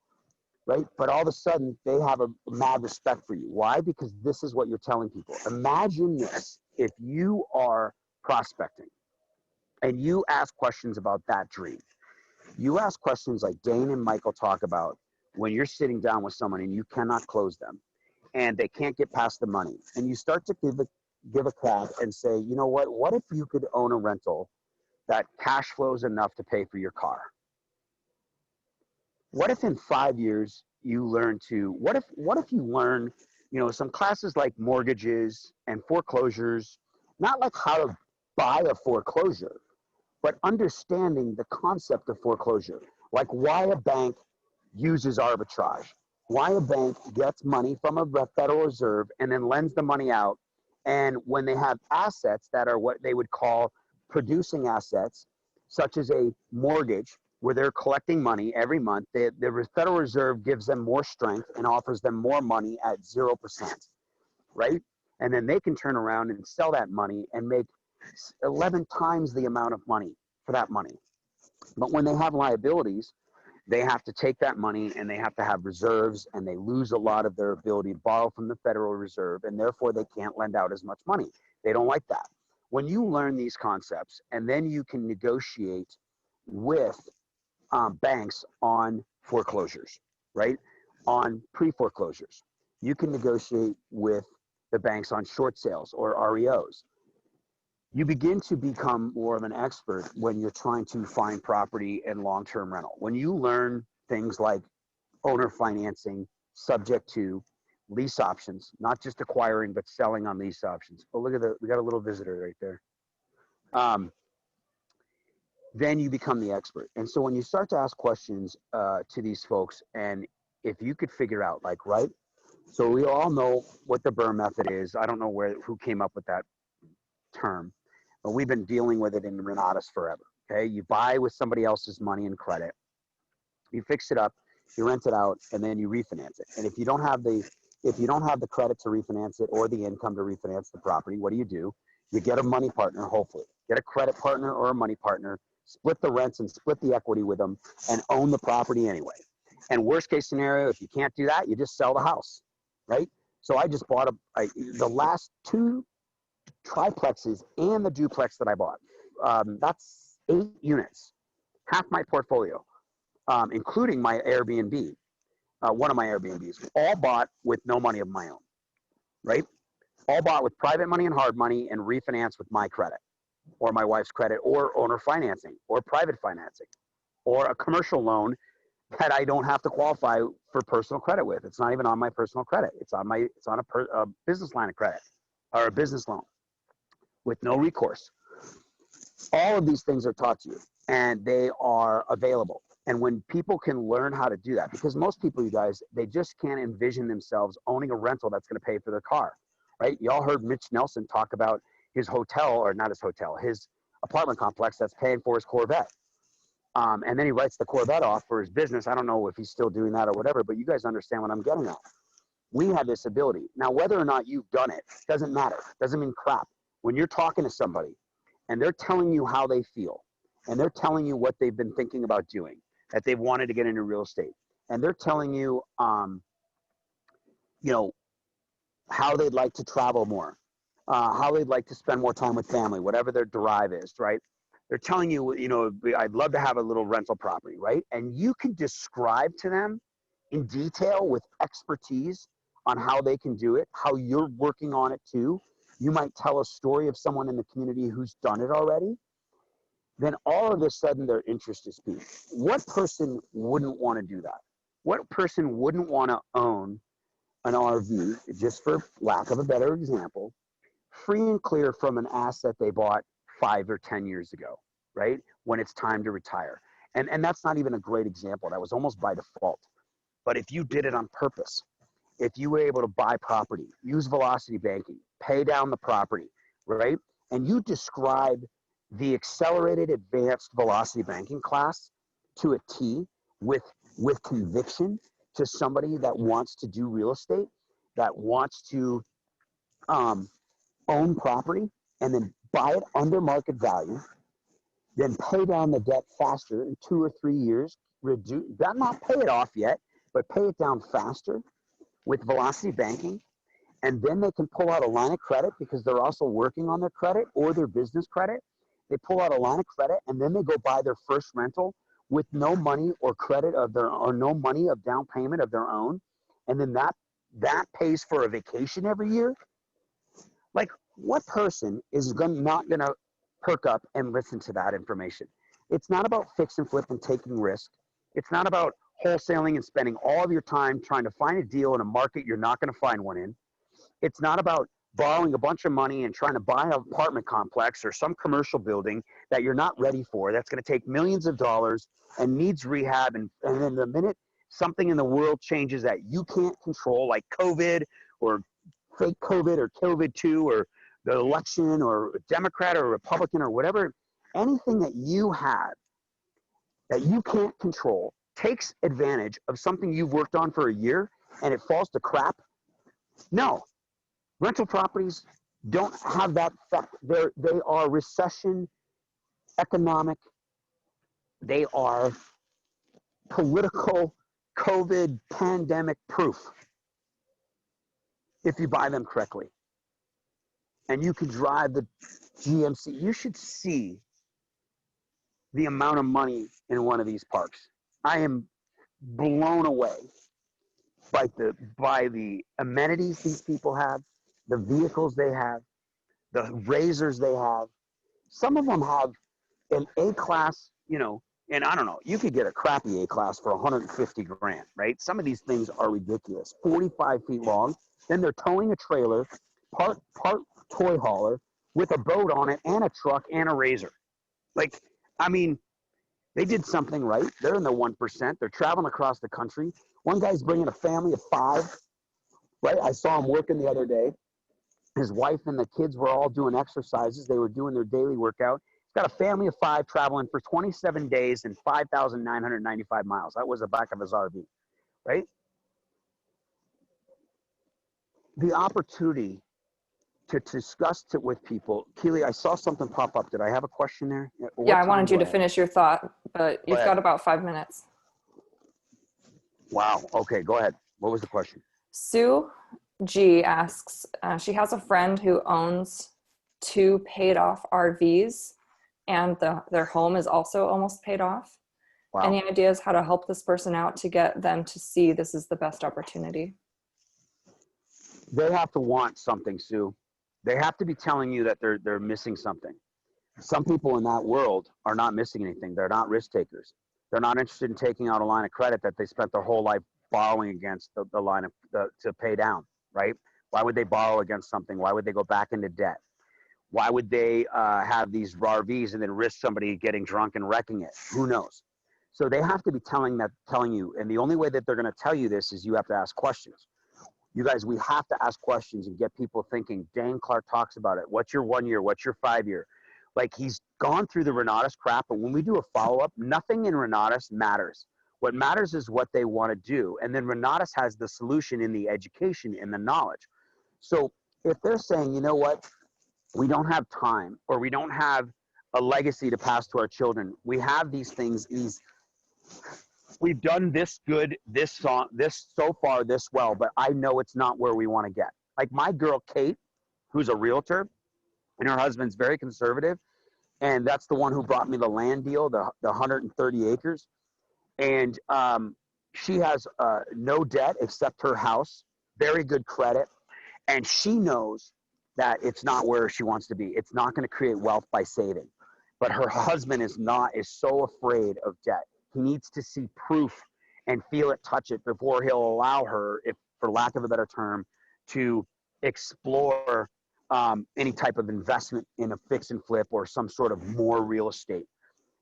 right? But all of a sudden, they have a mad respect for you. Why? Because this is what you're telling people. Imagine this. If you are prospecting and you ask questions about that dream, you ask questions like Dane and Michael talk about when you're sitting down with someone and you cannot close them and they can't get past the money, and you start to give a crap and say, you know what if you could own a rental that cash flows enough to pay for your car? What if in 5 years you learn what if you learn, some classes like mortgages and foreclosures, not like how to buy a foreclosure, but understanding the concept of foreclosure, like why a bank uses arbitrage, why a bank gets money from a Federal Reserve and then lends the money out. And when they have assets that are what they would call producing assets, such as a mortgage, where they're collecting money every month, the Federal Reserve gives them more strength and offers them more money at 0%, right? And then they can turn around and sell that money and make 11 times the amount of money for that money. But when they have liabilities, they have to take that money and they have to have reserves, and they lose a lot of their ability to borrow from the Federal Reserve, and therefore they can't lend out as much money. They don't like that. When you learn these concepts and then you can negotiate with banks on foreclosures, right? On pre-foreclosures. You can negotiate with the banks on short sales or REOs. You begin to become more of an expert when you're trying to find property and long-term rental. When you learn things like owner financing, subject to lease options, not just acquiring, but selling on lease options. Oh, look at we got a little visitor right there. Then you become the expert. And so when you start to ask questions to these folks, and if you could figure out, like, right, so we all know what the BRRRR method is. I don't know who came up with that term, but we've been dealing with it in Renatus forever. Okay, you buy with somebody else's money and credit, you fix it up, you rent it out, and then you refinance it. And if you don't have the credit to refinance it or the income to refinance the property, what do? You get a money partner, hopefully. Get a credit partner or a money partner, split the rents and split the equity with them, and own the property anyway. And worst case scenario, if you can't do that, you just sell the house, right? So I just bought the last 2 triplexes and the duplex that I bought. That's 8 units, half my portfolio, including my Airbnb, one of my Airbnbs, all bought with no money of my own, right? All bought with private money and hard money and refinanced with my credit or my wife's credit or owner financing or private financing or a commercial loan that I don't have to qualify for personal credit with. It's not even on my personal credit. It's on a business line of credit or a business loan with no recourse. All of these things are taught to you and they are available. And when people can learn how to do that, because most people, you guys, they just can't envision themselves owning a rental that's going to pay for their car, right? Y'all heard Mitch Nelson talk about his hotel, or not his hotel, his apartment complex that's paying for his Corvette. And then he writes the Corvette off for his business. I don't know if he's still doing that or whatever, but you guys understand what I'm getting at. We have this ability. Now, whether or not you've done it doesn't matter. Doesn't mean crap. When you're talking to somebody and they're telling you how they feel and they're telling you what they've been thinking about doing, that they've wanted to get into real estate, and they're telling you, how they'd like to travel more, how they'd like to spend more time with family, whatever their drive is, right? They're telling you, I'd love to have a little rental property, right? And you can describe to them in detail with expertise on how they can do it, how you're working on it too. You might tell a story of someone in the community who's done it already. Then all of a sudden their interest is piqued. What person wouldn't want to do that? What person wouldn't want to own an RV, just for lack of a better example, free and clear from an asset they bought 5 or 10 years ago, right? When it's time to retire. And that's not even a great example. That was almost by default. But if you did it on purpose, if you were able to buy property, use velocity banking, pay down the property, right? And you describe the accelerated advanced velocity banking class to a T with conviction to somebody that wants to do real estate, that wants to own property and then buy it under market value, then pay down the debt faster in 2 or 3 years, not pay it off yet, but pay it down faster with velocity banking. And then they can pull out a line of credit because they're also working on their credit or their business credit. They pull out a line of credit and then they go buy their first rental with no money or credit of their, or no money of down payment of their own. And then that pays for a vacation every year. Like, what person is not going to perk up and listen to that information? It's not about fix and flip and taking risk. It's not about wholesaling and spending all of your time trying to find a deal in a market you're not going to find one in. It's not about borrowing a bunch of money and trying to buy an apartment complex or some commercial building that you're not ready for, that's going to take millions of dollars and needs rehab. And then the minute something in the world changes that you can't control, like COVID or fake COVID or COVID-2 or the election or a Democrat or a Republican or whatever, anything that you have that you can't control takes advantage of something you've worked on for a year and it falls to crap. No, rental properties don't have that effect. They are recession, economic, they are political, COVID pandemic proof if you buy them correctly. And you can drive the GMC. You should see the amount of money in one of these parks. I am blown away by the amenities these people have, the vehicles they have, the razors they have. Some of them have an A-class, you know, and I don't know, you could get a crappy A-class for 150 grand, right? Some of these things are ridiculous. 45 feet long. Then they're towing a trailer, part toy hauler with a boat on it and a truck and a razor. Like, I mean, they did something right. They're in the 1%. They're traveling across the country. One guy's bringing a family of 5, right? I saw him working the other day. His wife and the kids were all doing exercises. They were doing their daily workout. He's got a family of 5 traveling for 27 days and 5,995 miles. That was the back of his RV, right? The opportunity to discuss it with people. Keely, I saw something pop up. Did I have a question there? Yeah, I wanted you to finish your thought, but you've got about 5 minutes. Wow. Okay, go ahead. What was the question? Sue G asks, she has a friend who owns 2 paid off RVs and their home is also almost paid off. Wow. Any ideas how to help this person out to get them to see this is the best opportunity? They have to want something, Sue. They have to be telling you that they're missing something. Some people in that world are not missing anything. They're not risk takers. They're not interested in taking out a line of credit that they spent their whole life borrowing against the line of to pay down, right? Why would they borrow against something? Why would they go back into debt? Why would they have these RVs and then risk somebody getting drunk and wrecking it? Who knows? So they have to be telling you, and the only way that they're going to tell you this is you have to ask questions. You guys, we have to ask questions and get people thinking. Dane Clark talks about it. What's your 1 year? What's your 5 year? Like, he's gone through the Renatus crap, but when we do a follow-up, nothing in Renatus matters. What matters is what they want to do. And then Renatus has the solution in the education and the knowledge. So if they're saying, you know what, we don't have time, or we don't have a legacy to pass to our children. We have these things, we've done this good, this so far this well, but I know it's not where we want to get. Like my girl, Kate, who's a realtor, and her husband's very conservative. And that's the one who brought me the land deal, the 130 acres. And she has no debt except her house, very good credit. And she knows that it's not where she wants to be. It's not going to create wealth by saving. But her husband is so afraid of debt. He needs to see proof and feel it, touch it before he'll allow her, if for lack of a better term, to explore any type of investment in a fix and flip or some sort of more real estate.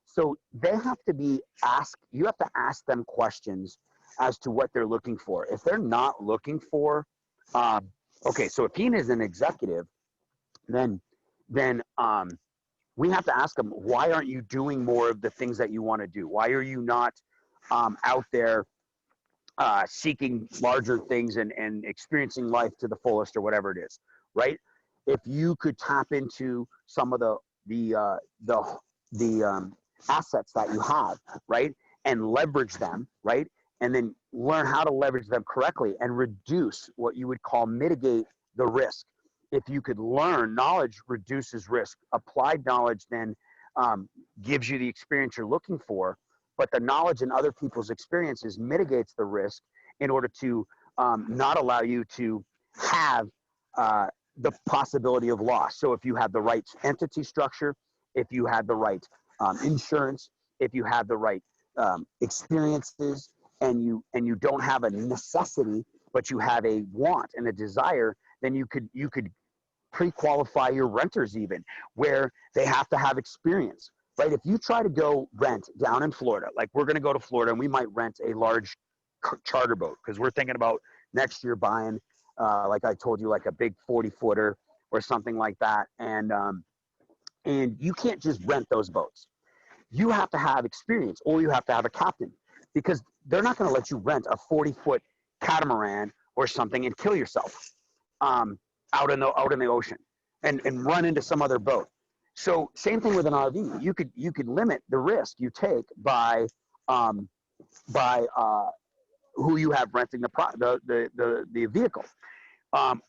So they have to be asked, you have to ask them questions as to what they're looking for. If they're not looking for, okay, so if he is an executive, then we have to ask them, why aren't you doing more of the things that you want to do? Why are you not out there seeking larger things and experiencing life to the fullest or whatever it is, right? If you could tap into some of the assets that you have, right, and leverage them, right, and then learn how to leverage them correctly and reduce what you would call mitigate the risk. If you could learn, knowledge reduces risk. Applied knowledge then gives you the experience you're looking for, but the knowledge in other people's experiences mitigates the risk in order to not allow you to have the possibility of loss. So if you have the right entity structure, if you have the right insurance, if you have the right experiences, and you don't have a necessity, but you have a want and a desire, then you could pre-qualify your renters even, where they have to have experience, right? If you try to go rent down in Florida, like we're going to go to Florida and we might rent a large charter boat because we're thinking about next year buying, like I told you, like a big 40-footer or something like that. And you can't just rent those boats. You have to have experience, or you have to have a captain, because they're not going to let you rent a 40-foot catamaran or something and kill yourself out in the ocean and run into some other boat. So same thing with an RV. You could limit the risk you take by who you have renting the vehicle.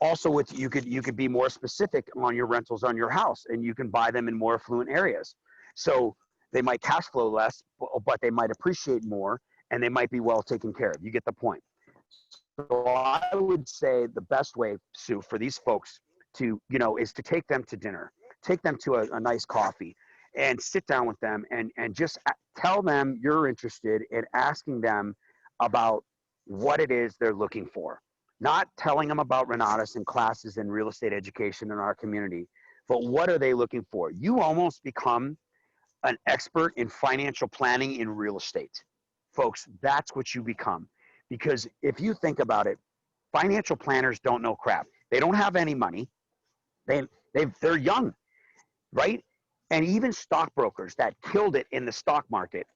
Also, you could be more specific on your rentals on your house, and you can buy them in more affluent areas. So They might cash flow less, but they might appreciate more, and they might be well taken care of. You get the point. So I would say the best way, Sue, for these folks to, is to take them to dinner, take them to a nice coffee, and sit down with them and just tell them you're interested in asking them about what it is they're looking for. Not telling them about Renatus and classes and real estate education in our community, but what are they looking for? You almost become an expert in financial planning in real estate. Folks, that's what you become. Because if you think about it, financial planners don't know crap. They don't have any money. They're young, right? And even stockbrokers that killed it in the stock market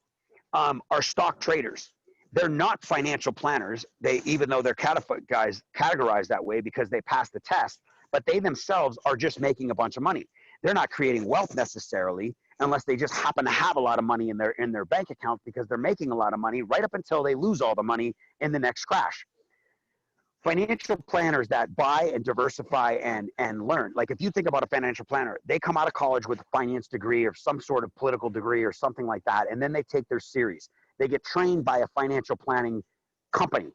are stock traders. They're not financial planners. Even though they're categorized that way because they passed the test, but they themselves are just making a bunch of money. They're not creating wealth necessarily unless they just happen to have a lot of money in their bank account because they're making a lot of money right up until they lose all the money in the next crash. Financial planners that buy and diversify and learn. Like if you think about a financial planner, they come out of college with a finance degree or some sort of political degree or something like that, and then they take their series. They get trained by a financial planning company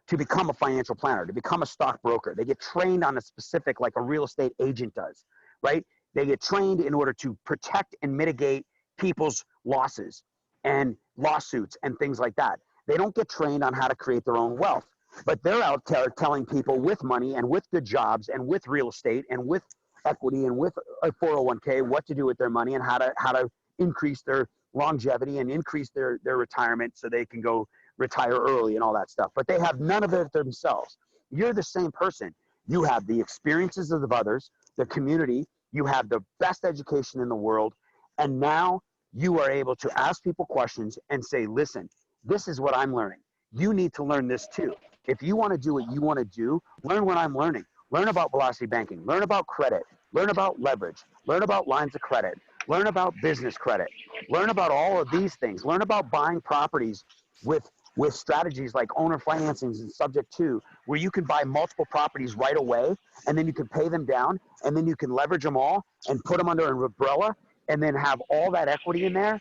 to become a financial planner, to become a stockbroker. They get trained on a specific, like a real estate agent does, right? They get trained in order to protect and mitigate people's losses and lawsuits and things like that. They don't get trained on how to create their own wealth, but they're out there telling people with money and with good jobs and with real estate and with equity and with a 401k what to do with their money and how to increase their longevity and increase their retirement so they can go retire early and all that stuff. But they have none of it themselves. You're the same person. You have the experiences of others, the community, you have the best education in the world, and now you are able to ask people questions and say, listen, this is what I'm learning. You need to learn this too. If you want to do what you want to do, learn what I'm learning. Learn about velocity banking. Learn about credit. Learn about leverage. Learn about lines of credit. Learn about business credit. Learn about all of these things. Learn about buying properties with strategies like owner financings and subject to, where you can buy multiple properties right away, and then you can pay them down, and then you can leverage them all and put them under an umbrella, and then have all that equity in there,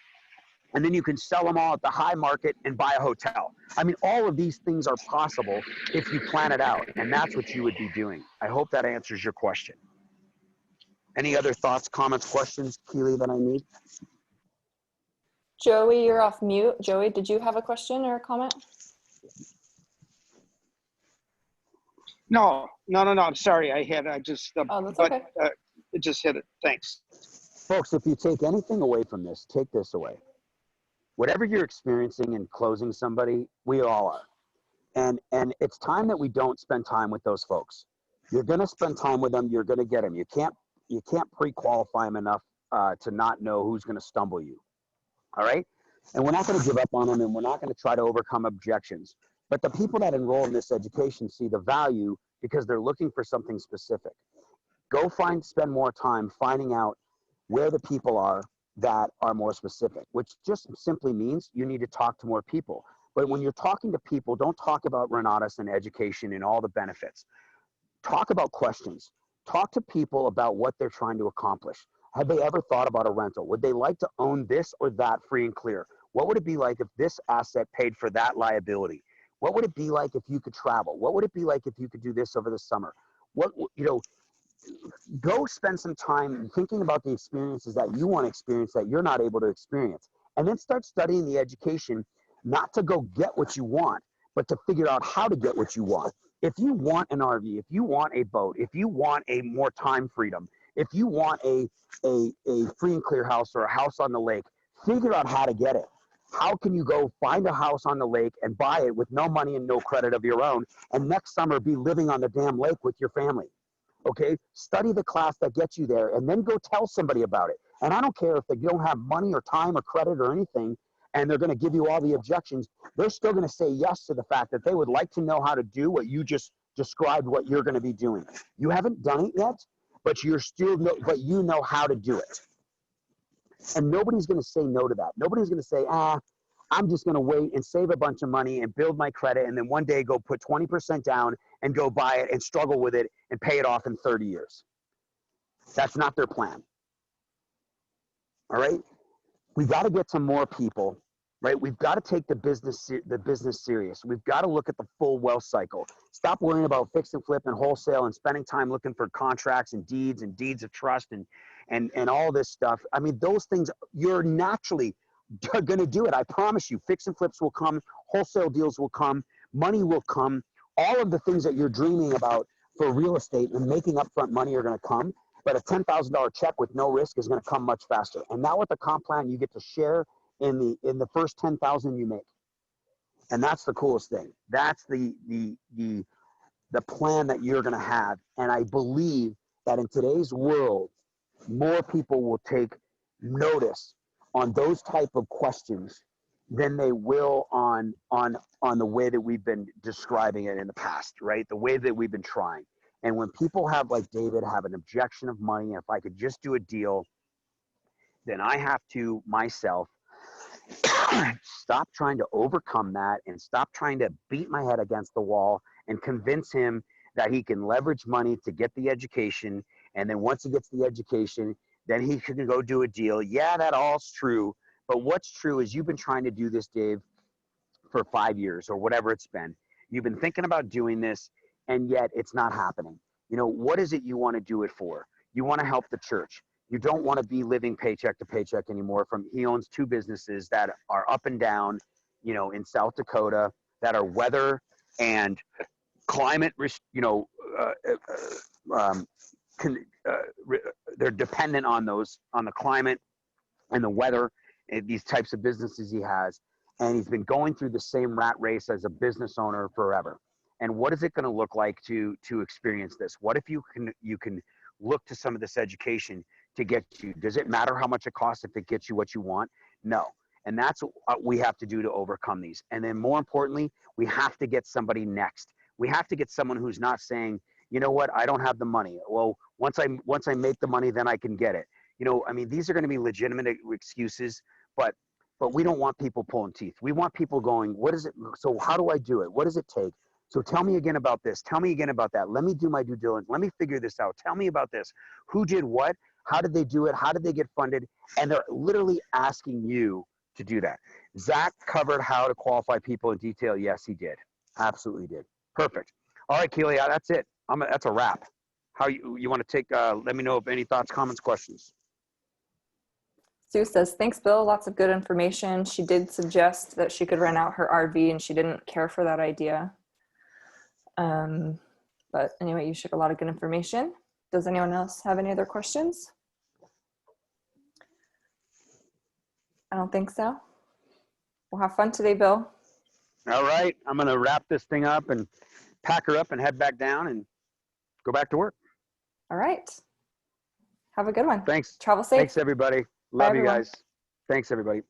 and then you can sell them all at the high market and buy a hotel. I mean, all of these things are possible if you plan it out, and that's what you would be doing. I hope that answers your question. Any other thoughts, comments, questions, Keely, that I need? Joey, you're off mute. Joey, did you have a question or a comment? No. I'm sorry. I just, Oh, that's but okay. it just hit it. Thanks. Folks, if you take anything away from this, take this away. Whatever you're experiencing in closing somebody, we all are. And it's time that we don't spend time with those folks. You're going to spend time with them. You're going to get them. You can't pre-qualify them enough to not know who's going to stumble you. All right? And we're not going to give up on them, and we're not going to try to overcome objections. But the people that enroll in this education see the value because they're looking for something specific. Go spend more time finding out where the people are that are more specific, which just simply means you need to talk to more people. But when you're talking to people, don't talk about Renatus and education and all the benefits. Talk about questions. Talk to people about what they're trying to accomplish. Have they ever thought about a rental? Would they like to own this or that free and clear? What would it be like if this asset paid for that liability? What would it be like if you could travel? What would it be like if you could do this over the summer? Go spend some time thinking about the experiences that you want to experience that you're not able to experience. And then start studying the education, not to go get what you want, but to figure out how to get what you want. If you want an RV, if you want a boat, if you want a more time freedom, if you want a free and clear house or a house on the lake, figure out how to get it. How can you go find a house on the lake and buy it with no money and no credit of your own, and next summer be living on the damn lake with your family? Okay, study the class that gets you there, and then go tell somebody about it. And I don't care if they don't have money or time or credit or anything, and they're going to give you all the objections. They're still going to say yes to the fact that they would like to know how to do what you just described what you're going to be doing. You haven't done it yet, but you know how to do it. And nobody's going to say no to that. Nobody's going to say, I'm just going to wait and save a bunch of money and build my credit, and then one day go put 20% down and go buy it and struggle with it and pay it off in 30 years. That's not their plan. All right? we got to get to more people, right? We've got to take the business serious. We've got to look at the full wealth cycle. Stop worrying about fix and flip and wholesale and spending time looking for contracts and deeds of trust and all this stuff. I mean, those things, you're naturally going to do it. I promise you, fix and flips will come, wholesale deals will come, money will come. All of the things that you're dreaming about for real estate and making upfront money are going to come. But a $10,000 check with no risk is going to come much faster. And now with the comp plan, you get to share in the first 10,000 you make. And that's the coolest thing. That's the plan that you're going to have. And I believe that in today's world, more people will take notice on those type of questions than they will on the way that we've been describing it in the past, right? The way that we've been trying. And when people have, like David, have an objection of money, if I could just do a deal, then I have to myself stop trying to overcome that and stop trying to beat my head against the wall and convince him that he can leverage money to get the education. And then once he gets the education, then he can go do a deal. Yeah, that all's true. But what's true is you've been trying to do this, Dave, for 5 years or whatever it's been. You've been thinking about doing this, and yet it's not happening. You know, what is it you want to do it for? You want to help the church. You don't want to be living paycheck to paycheck anymore. He owns 2 businesses that are up and down, you know, in South Dakota, that are weather and climate, they're dependent on the climate and the weather, and these types of businesses he has. And he's been going through the same rat race as a business owner forever. And what is it going to look like to experience this? What if you can look to some of this education to get you? Does it matter how much it costs if it gets you what you want? No. And that's what we have to do to overcome these. And then more importantly, we have to get somebody next. We have to get someone who's not saying, you know what, I don't have the money. Well, once I make the money, then I can get it. You know, I mean, these are going to be legitimate excuses, but we don't want people pulling teeth. We want people going, what is it? So how do I do it? What does it take? So tell me again about this. Tell me again about that. Let me do my due diligence. Let me figure this out. Tell me about this. Who did what? How did they do it? How did they get funded? And they're literally asking you to do that. Zach covered how to qualify people in detail. Yes, he did. Absolutely did. Perfect. All right, Keely, that's it. That's a wrap. How you want to take, let me know if any thoughts, comments, questions. Sue says, thanks, Bill. Lots of good information. She did suggest that she could rent out her RV, and she didn't care for that idea. But anyway, you shared a lot of good information. Does anyone else have any other questions? I don't think so. We'll have fun today, Bill. All right. I'm going to wrap this thing up and pack her up and head back down and go back to work. All right. Have a good one. Thanks. Travel safe. Thanks, everybody. Love you everyone. guys. Thanks, everybody.